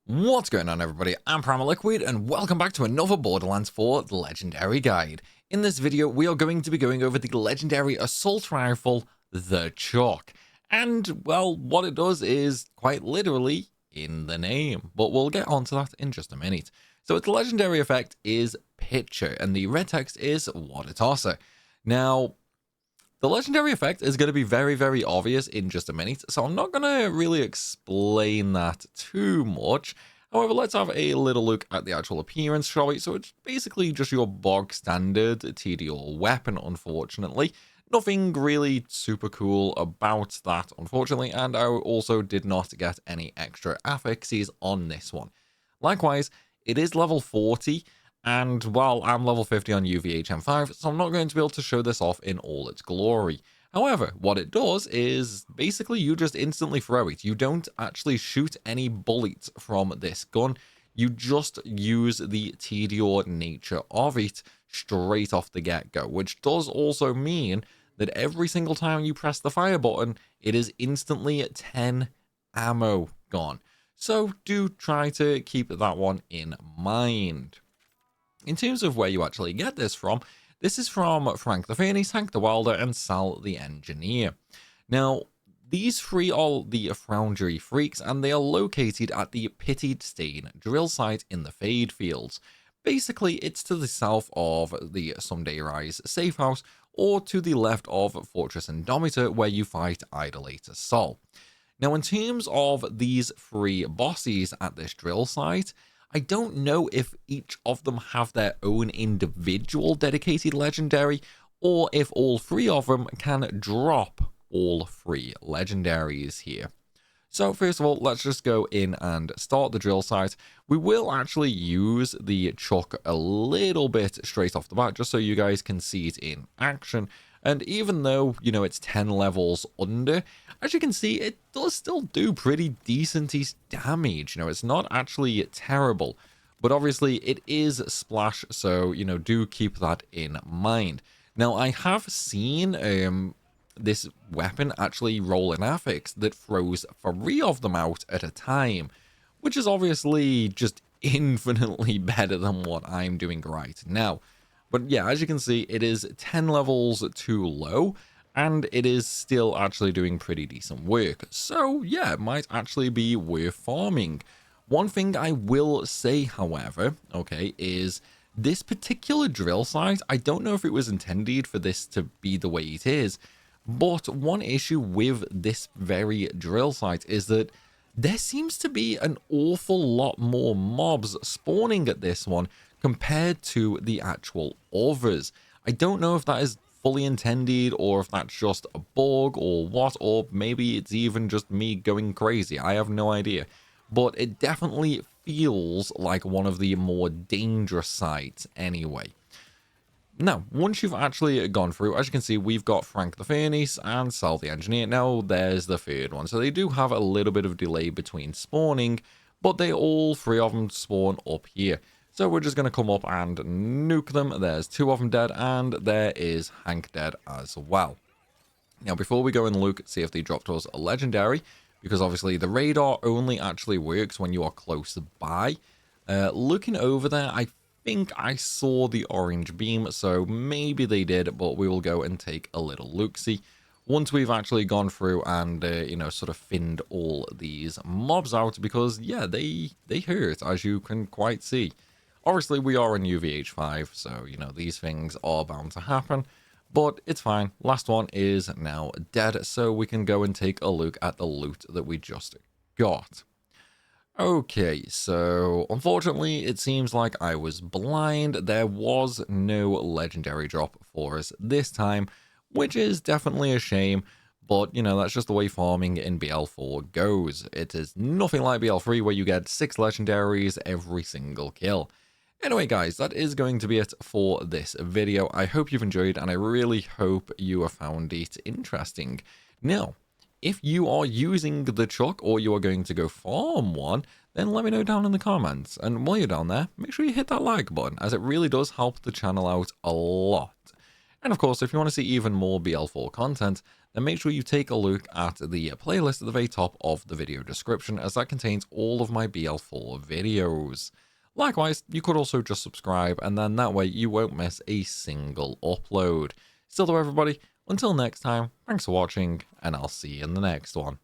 What's going on, everybody? I'm Primalliquid and welcome back to another Borderlands 4 Legendary Guide. In this video we are going to be going over the legendary assault rifle, the Chuck. And well, what it does is quite literally in the name, but we'll get onto that in just a minute. So its legendary effect is Picture and the red text is Water Tosser. Now, the legendary effect is going to be very obvious in just a minute, so I'm not going to really explain that too much. However, let's have a little look at the actual appearance, shall we? So it's basically just your bog standard TDR weapon, unfortunately. Nothing really super cool about that, unfortunately, and I also did not get any extra affixes on this one. Likewise, it is level 40, and while I'm level 50 on UVHM5, so I'm not going to be able to show this off in all its glory. However, what it does is basically you just instantly throw it. You don't actually shoot any bullets from this gun. You just use the TDR nature of it straight off the get-go, which does also mean that every single time you press the fire button, it is instantly 10 ammo gone. So do try to keep that one in mind. In terms of where you actually get this is from Frank the Furnace, Hank the Welder, and Sal the Engineer. Now, these three are the Foundry Freaks, and they are located at the Pitied Stain drill site in the Fade Fields. Basically, it's to the south of the Someday Rise safe house, or to the left of Fortress Indomitor, where you fight Idolator Sol. Now, in terms of these three bosses at this drill site, I don't know if each of them have their own individual dedicated legendary, or if all three of them can drop all three legendaries here. So first of all, let's just go in and start the drill site. We will actually use the Chuck a little bit straight off the bat, just so you guys can see it in action. And even though, you know, it's 10 levels under, as you can see, it does still do pretty decent damage. You know, it's not actually terrible, but obviously it is splash, so, you know, do keep that in mind. Now, I have seen this weapon actually roll an affix that throws 3 of them out at a time, which is obviously just infinitely better than what I'm doing right now. But yeah, as you can see, it is 10 levels too low, and it is still actually doing pretty decent work. So yeah, it might actually be worth farming. One thing I will say, however, okay, is this particular drill site, I don't know if it was intended for this to be the way it is, but one issue with this very drill site is that there seems to be an awful lot more mobs spawning at this one compared to the actual others. I don't know if that is fully intended or if that's just a bug or what, or maybe it's even just me going crazy. I have no idea. But it definitely feels like one of the more dangerous sites anyway. Now, once you've actually gone through, as you can see, we've got Frank the Furnace and Sal the Engineer. Now, there's the third one. So they do have a little bit of delay between spawning, but they all 3 of them spawn up here. So we're just going to come up and nuke them. There's 2 of them dead, and there is Hank dead as well. Now, before we go and look, see if they dropped us a legendary, because obviously the radar only actually works when you are close by. Looking over there, I think I saw the orange beam, so maybe they did, but we will go and take a little look-see once we've actually gone through and, you know, sort of thinned all these mobs out, because, yeah, they hurt, as you can quite see. Obviously, we are in UVH5, so, you know, these things are bound to happen, but it's fine. Last one is now dead, so we can go and take a look at the loot that we just got. Okay, so unfortunately, it seems like I was blind. There was no legendary drop for us this time, which is definitely a shame, but, you know, that's just the way farming in BL4 goes. It is nothing like BL3, where you get 6 legendaries every single kill. Anyway, guys, that is going to be it for this video. I hope you've enjoyed, and I really hope you have found it interesting. Now, if you are using the Chuck or you are going to go farm one, then let me know down in the comments. And while you're down there, make sure you hit that like button, as it really does help the channel out a lot. And of course, if you want to see even more BL4 content, then make sure you take a look at the playlist at the very top of the video description, as that contains all of my BL4 videos. Likewise, you could also just subscribe, and then that way you won't miss a single upload. Still though, everybody, until next time, thanks for watching, and I'll see you in the next one.